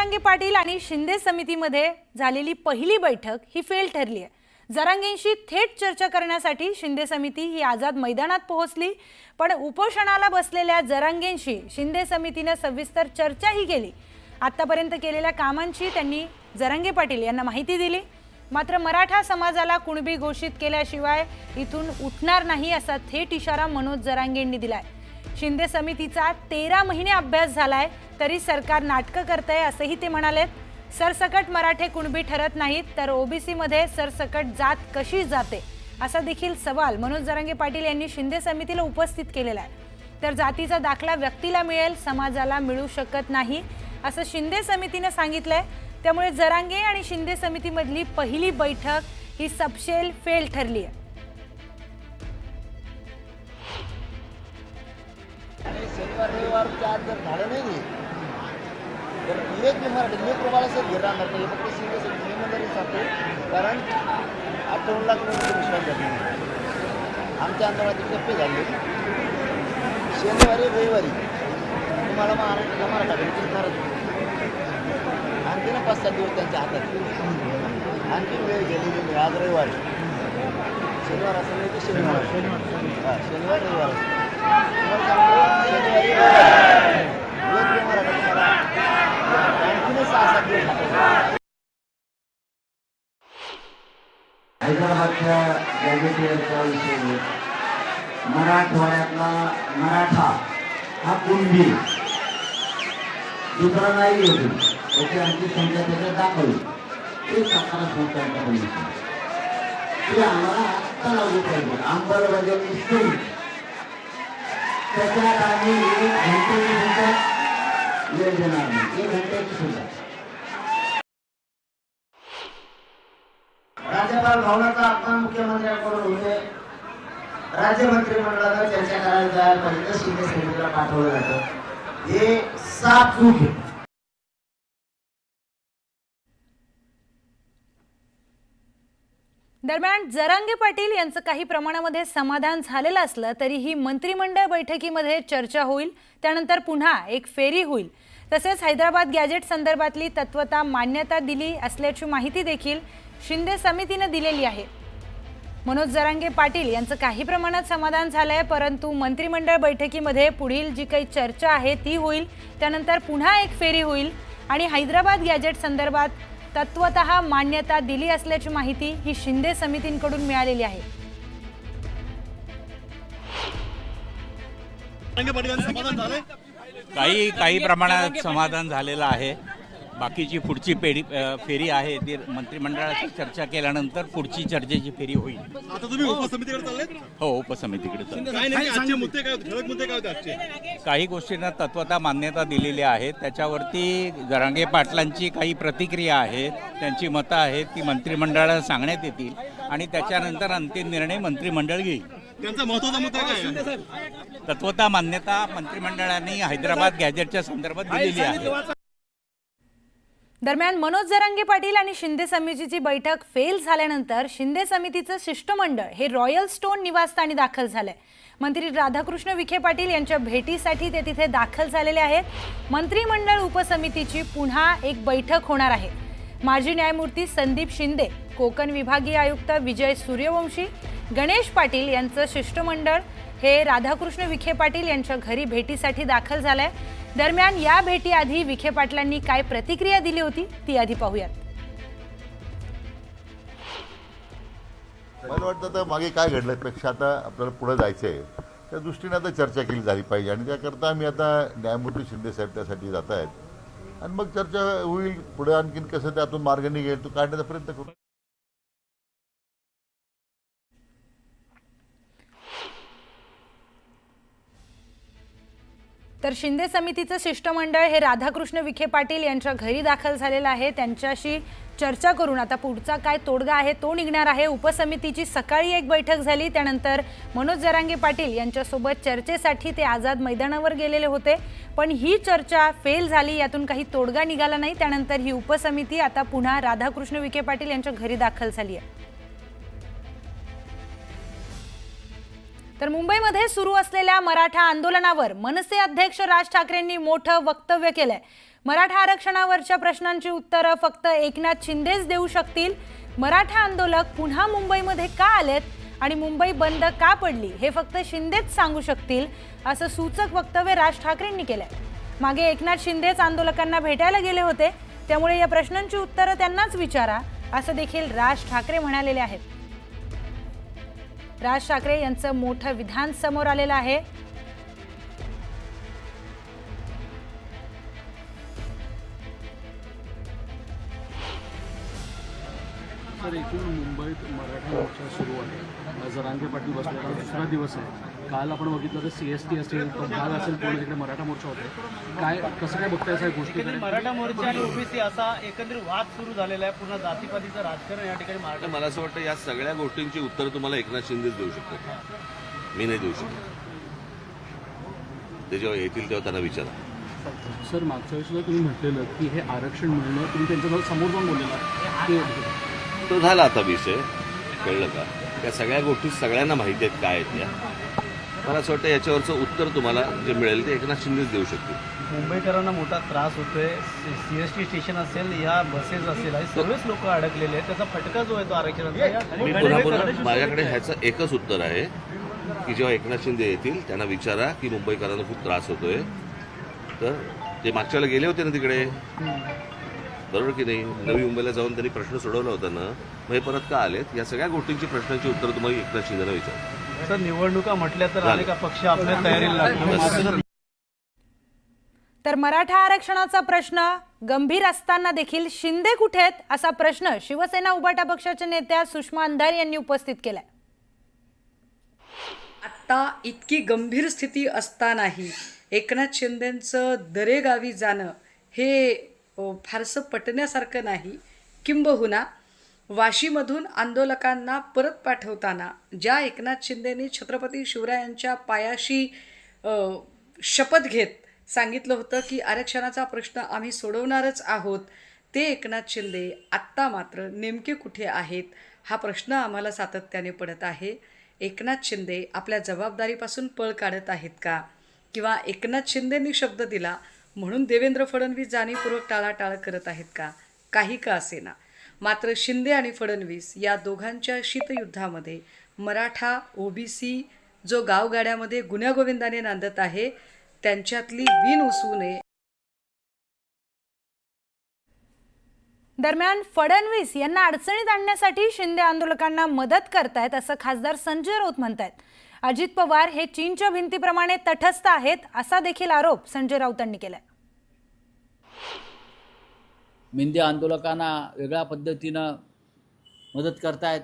जरांगे पाटील आणि शिंदे समितीमध्ये झालेली पहिली बैठक ही फेल ठरली आहे। जरांगेंशी थेट चर्चा करण्यासाठी शिंदे समिती ही आझाद मैदानात पोहोचली, पण उपोषणाला बसलेल्या जरांगेंशी शिंदे समितीने सविस्तर चर्चाही केली। आतापर्यंत केलेल्या कामांची त्यांनी जरांगे पाटील यांना माहिती दिली। मात्र मराठा समाजाला कुणबी घोषित केल्याशिवाय इथून उठणार नाही असा थेट इशारा मनोज जरांगेंनी दिलाय। शिंदे समितीचा 13 महिने अभ्यास झालाय तरी सरकार नाटकं करतंय असंही ते म्हणाले। सरसकट मराठे कुणबी ठरत नाहीत तर ओबीसी मध्ये सरसकट जात कशी जाते असा देखील सवाल मनोज जरांगे पाटील यांनी शिंदे समितीला उपस्थित केलेला आहे। तर जातीचा दाखला व्यक्तीला मिळेल, समाजाला मिळू शकत नाही असं शिंदे समितीने सांगितलंय। त्यामुळे जरांगे आणि शिंदे समितीमधली पहिली बैठक ही सबशेल फेल ठरली आहे। शनिवार रविवार चार जर झालं नाही तर एक मराठी मी तुम्हाला सर घेणार नाही, फक्त शिंदे समिती मंडळी सांगतो, कारण 58 लाख लोकांचा विश्वास झाला आमच्या आंदोलनाचे टप्पे झाले। शनिवारी रविवारी तुम्हाला महाराष्ट्राला मराठा भेटतील करत आणखी 5-7 दिवस त्यांच्या हातात आणखी वेळ गेलेली आज रविवारी शनिवार असं नाही की शनिवार रविवार हैदराबादच्या गॅजेटियरचा विषय मराठवाड्यातला मराठा हा कुणबी दुसरा नाही होती त्याची आणखी संख्या त्याच्यात दाखवली ते सकारात्मक ते आम्हाला आत्ता लागू पाहिजे अंमलबजावणी सुरू त्याच्यात आम्ही 1 घंटेची सुद्धा वेळ देणार नाही, 1 घंट्याची सुद्धा। राज्यपाल भवनाचा अपमान मुख्यमंत्र्यांकडून होते, राज्य मंत्रिमंडळाला चर्चा करायला जायला पाहिजे शिंदे समितीला पाठवलं जातं, हे साफ चूक आहे। दरम्यान जरांगे पाटील यांचं काही प्रमाणामध्ये समाधान झालेलं असलं तरीही मंत्रिमंडळ बैठकीमध्ये चर्चा होईल, त्यानंतर पुन्हा एक फेरी होईल। तसेच हैदराबाद गॅजेट संदर्भातली तत्वता मान्यता दिली असल्याची माहिती देखील शिंदे समितीने दिलेली आहे। मनोज जरांगे पाटील यांचं काही प्रमाणात समाधान झालंय, परंतु मंत्रिमंडळ बैठकीमध्ये पुढील जी काही चर्चा आहे ती होईल, त्यानंतर पुन्हा एक फेरी होईल आणि हैदराबाद गॅजेट संदर्भात तत्वतः मान्यता दिली असल्याची माहिती ही शिंदे समितींकडून मिळालेली आहे। काही प्रमाणात समाधान झालेलं आहे। बाकीची पुढची फेरी आहे ती मंत्रिमंडळाची चर्चा केल्यानंतर पुढची चर्चेची फेरी होईल। आता तुम्ही उपसमितीकडे चाललेत? हो, उपसमितीकडे चालले। काय नाही, आजचे मुद्दे काय होते, ठळक मुद्दे काय होते आजचे? काही गोष्टींना तत्वता मान्यता दिलेली आहे, त्याच्यावरती जरांगे पाटलांची काही प्रतिक्रिया आहे, त्यांची मतं आहेत ती मंत्रिमंडळाला सांगण्यात येतील आणि त्याच्यानंतर अंतिम निर्णय मंत्रिमंडळ घेईल। त्यांचा महत्त्वाचा मुद्दा काय आहे? तत्वता मान्यता मंत्रिमंडळाने हैदराबाद गॅजेटच्या संदर्भात दिलेली आहे। दरम्यान मनोज जरांगे पाटील आणि शिंदे समितीची बैठक फेल झाल्यानंतर शिंदे समितीचं शिष्टमंडळ हे रॉयल स्टोन निवासस्थानी दाखल झालंय। मंत्री राधाकृष्ण विखे पाटील यांच्या भेटीसाठी ते तिथे दाखल झालेले आहेत। मंत्रिमंडळ उपसमितीची पुन्हा एक बैठक होणार आहे। माजी न्यायमूर्ती संदीप शिंदे, कोकण विभागीय आयुक्त विजय सूर्यवंशी, गणेश पाटील यांचं शिष्टमंडळ हे राधाकृष्ण विखे पाटील यांच्या घरी भेटीसाठी दाखल झालंय। दरम्यान या भेटीआधी विखे पाटलांनी काय प्रतिक्रिया दिली होती ती आधी पाहूयात। मला वाटतं तर मागे काय घडल्यापेक्षा आता आपल्याला पुढे जायचं आहे, त्या दृष्टीने आता चर्चा केली झाली पाहिजे आणि त्याकरता आम्ही आता न्यायमूर्ती शिंदे साहेब त्यासाठी जात आहेत आणि मग चर्चा होईल, पुढे आणखीन कसं त्यातून मार्ग निघेल तो काढण्याचा प्रयत्न करू। तर शिंदे समितीचं शिष्टमंडळ हे राधाकृष्ण विखे पाटील यांच्या घरी दाखल झालेलं आहे। त्यांच्याशी चर्चा करून आता पुढचा काय तोडगा आहे तो निघणार आहे। उपसमितीची सकाळी एक बैठक झाली, त्यानंतर मनोज जरांगे पाटील यांच्यासोबत चर्चेसाठी ते आझाद मैदानावर गेलेले होते, पण ही चर्चा फेल झाली, यातून काही तोडगा निघाला नाही। त्यानंतर ही उपसमिती आता पुन्हा राधाकृष्ण विखे पाटील यांच्या घरी दाखल झाली आहे। तर मुंबईमध्ये सुरू असलेल्या मराठा आंदोलनावर मनसे अध्यक्ष राज ठाकरेंनी मोठं वक्तव्य केलंय। मराठा आरक्षणावरच्या प्रश्नांची उत्तरं फक्त एकनाथ शिंदेच देऊ शकतील. मराठा आंदोलक पुन्हा मुंबईमध्ये का आलेत आणि मुंबई बंद का पडली हे फक्त शिंदेच सांगू शकतील, असं सूचक वक्तव्य राज ठाकरेंनी केलंय. मागे एकनाथ शिंदेच आंदोलकांना भेटायला गेले होते, त्यामुळे या प्रश्नांची उत्तरं त्यांनाच विचारा, असं देखील राज ठाकरे म्हणालेले आहेत. राज ठाकरे यांचं मोठं विधान समोर आलेलं आहे. तर एकूण मुंबईत मराठा मोर्चा सुरू आहे. जरांगे पाटील बसलेला दुसरा दिवस आहे. काल आपण बघितलं तर CST असेल, भाग असेल, पूर्ण तिकडे मराठा मोर्चा होते. काय कसं काय बघताय या गोष्टी? मराठा मोर्चा आणि ओबीसी असा एकंदरीत वाद सुरू झालेला आहे. पुन्हा जातीपातीचं राजकारण या ठिकाणी मराठा. मला असं वाटतं या सगळ्या गोष्टींची उत्तर तुम्हाला एकनाथ शिंदेच देऊ शकतात, मी नाही देऊ शकत. ते जेव्हा येतील तेव्हा त्यांना विचारा. सर, मागच्या वेळेस तुम्ही म्हटलेलं की हे आरक्षण मिळणं, तुम्ही त्यांच्या समोर जाऊन बोललेला की तो झाला आता विषय, कळलं का? त्या सगळ्या गोष्टी सगळ्यांना माहिती आहेत काय आहेत त्या. मला असं वाटतं याच्यावरचं उत्तर तुम्हाला जे मिळेल ते एकनाथ शिंदेच देऊ शकतील. मुंबईकरांना मोठा त्रास होतोय. CST स्टेशन असेल, या बसेस असेल, हे सर्वच लोक अडकलेले आहेत. त्याचा फटका जो आहे तो आरक्षणाचा. मी पुन्हा माझ्याकडे ह्याचं एकच उत्तर आहे की जेव्हा एकनाथ शिंदे येतील त्यांना विचारा की मुंबईकरांना खूप त्रास होतोय. तर ते मागच्या वेळेला गेले होते ना तिकडे, बरोबर की नाही? नवी मुंबईला जाऊन त्यांनी प्रश्न सोडवला होता ना, मग हे परत का आलेत? या सगळ्या गोष्टींची प्रश्नांची उत्तर तुम्हाला एकनाथ शिंदेला विचारा. सर, निवडणुका म्हटल्या तर अनेक पक्ष आपल्या तयारीला लागले. तर मराठा आरक्षणाचा प्रश्न गंभीर असताना देखील शिंदे कुठे आहेत असा प्रश्न शिवसेना उभाटा पक्षाच्या नेत्या सुषमा अंधारे यांनी उपस्थित केलाय. आता इतकी गंभीर स्थिती असतानाही एकनाथ शिंदेंचं दरेगावी जाणं हे फारसं पटण्यासारखं नाही. किंबहुना वाशीमधून आंदोलकांना परत पाठवताना ज्या एकनाथ शिंदेंनी छत्रपती शिवरायांच्या पायाशी शपथ घेत सांगितलं होतं की आरक्षणाचा प्रश्न आम्ही सोडवणारच आहोत, ते एकनाथ शिंदे आत्ता मात्र नेमके कुठे आहेत हा प्रश्न आम्हाला सातत्याने पडत आहे. एकनाथ शिंदे आपल्या जबाबदारीपासून पळ काढत आहेत का, किंवा एकनाथ शिंदेंनी शब्द दिला म्हणून देवेंद्र फडणवीस जाणीवपूर्वक टाळाटाळ करत आहेत का? काही का असेना, मात्र शिंदे आणि फडणवीस या दोघांच्या शीतयुद्धामध्ये मराठा ओबीसी जो गावगाड्यामध्ये गुण्यागोविंदाने नांदत आहे त्यांच्यातली विण उसू नये. दरम्यान फडणवीस यांना अडचणीत आणण्यासाठी शिंदे आंदोलकांना मदत करतायत असं खासदार संजय राऊत म्हणतायत. अजित पवार हे चीनच्या भिंतीप्रमाणे तटस्थ आहेत असा देखील आरोप संजय राऊतांनी केलाय. मिंदे आंदोलकांना वेगळ्या पद्धतीनं मदत करतायत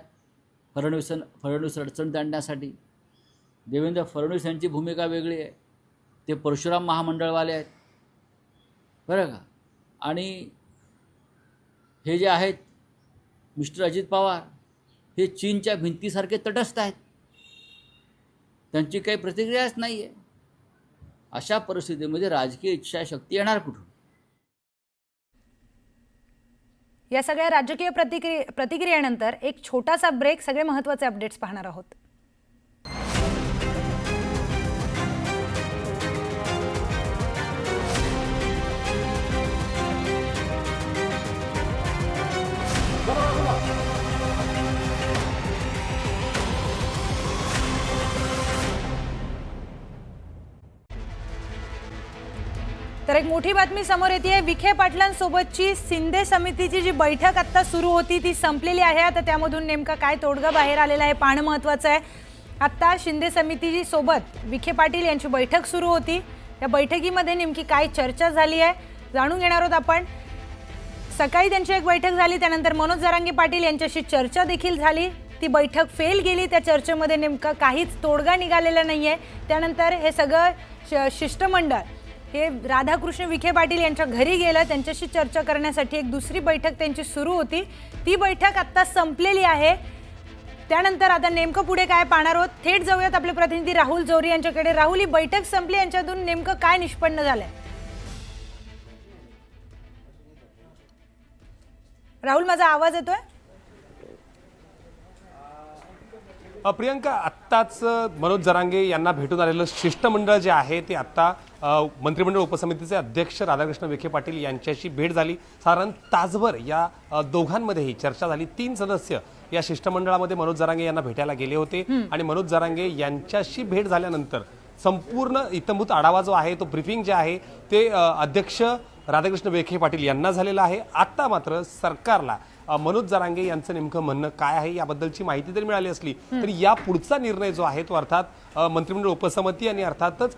फडणवीस अडचणीत आणण्यासाठी. देवेंद्र फडणवीस यांची भूमिका वेगळी आहे. ते परशुराम महामंडळवाले आहेत, बरं का. आणि हे जे आहेत मिस्टर अजित पवार हे चीनच्या भिंतीसारखे तटस्थ आहेत, त्यांची काही प्रतिक्रियाच नाही आहे. अशा परिस्थितीमध्ये राजकीय इच्छाशक्ती येणार कुठून? या सगळ्या राजकीय प्रतिक्रियेनंतर एक छोटासा ब्रेक, सगळे महत्त्वाचे अपडेट्स पाहणार आहोत. तर एक मोठी बातमी समोर येते. विखे पाटलांसोबतची शिंदे समितीची जी बैठक आता सुरू होती ती संपलेली आहे. आता त्यामधून नेमका काय तोडगा बाहेर आलेला आहे पाहणं महत्त्वाचं आहे. आता शिंदे समितीची सोबत विखे पाटील यांची बैठक सुरू होती. त्या बैठकीमध्ये नेमकी काय चर्चा झाली आहे जाणून घेणार आहोत आपण. सकाळी त्यांची एक बैठक झाली, त्यानंतर मनोज जरांगे पाटील यांच्याशी चर्चा देखील झाली. ती बैठक फेल गेली. त्या चर्चेमध्ये नेमका काहीच तोडगा निघालेला नाही आहे. त्यानंतर हे सगळं शिष्टमंडळ हे राधाकृष्ण विखे पाटील यांच्या घरी गेलं. त्यांच्याशी चर्चा करण्यासाठी एक दुसरी बैठक त्यांची सुरू होती. ती बैठक आत्ता संपलेली आहे. त्यानंतर आता नेमकं पुढे काय पाहणार आहोत, थेट जाऊयात आपले प्रतिनिधी राहुल जोरी यांच्याकडे. राहुल, ही बैठक संपली, यांच्यातून नेमकं काय निष्पन्न झालंय? राहुल, माझा आवाज येतोय? प्रियंका, आत्ताच मनोज जरांगे यांना भेटून आलेलं शिष्टमंडळ जे आहे ते आत्ता मंत्रिमंडळ उपसमितीचे अध्यक्ष राधाकृष्ण विखे पाटील यांच्याशी भेट झाली. साधारण तासभर या दोघांमध्येही चर्चा झाली. 3 सदस्य या शिष्टमंडळामध्ये मनोज जरांगे यांना भेटायला गेले होते आणि मनोज जरांगे यांच्याशी भेट झाल्यानंतर संपूर्ण इत्थंभूत आढावा जो आहे तो ब्रीफिंग जे आहे ते अध्यक्ष राधाकृष्ण विखे पाटील यांना झालेलं आहे. आता मात्र सरकारला मनोज जरांगे यांचं नेमकं म्हणणं काय आहे याबद्दलची माहिती जरी मिळाली असली तरी या पुढचा निर्णय जो आहे तो अर्थात मंत्रिमंडळ उपसमिती आणि अर्थातच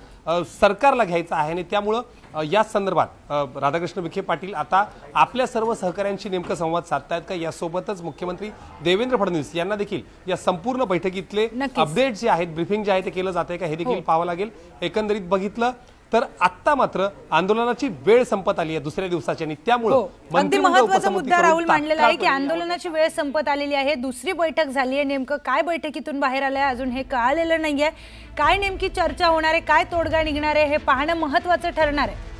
सरकारला घ्यायचा आहे. आणि त्यामुळं या संदर्भात राधाकृष्ण विखे पाटील आता आपल्या सर्व सहकाऱ्यांशी नेमकं संवाद साधतायत का, यासोबतच मुख्यमंत्री देवेंद्र फडणवीस यांना देखील या संपूर्ण बैठकीतले अपडेट जे आहेत, ब्रीफिंग जे आहे ते केलं जाते का, हे देखील पाहावं लागेल. एकंदरीत बघितलं तर आत्ता मात्र आंदोलनाची वेळ संपत आली आहे दुसऱ्या दिवसाची आणि त्यामुळं अगदी महत्त्वाचा मुद्दा राहुल मांडलेला आहे की आंदोलनाची वेळ संपत आलेली आहे. दुसरी बैठक झाली आहे. नेमकं काय बैठकीतून बाहेर आलंय अजून हे कळालेलं नाहीये. काय नेमकी चर्चा होणार आहे, काय तोडगा निघणार आहे हे पाहणं महत्त्वाचं ठरणार आहे.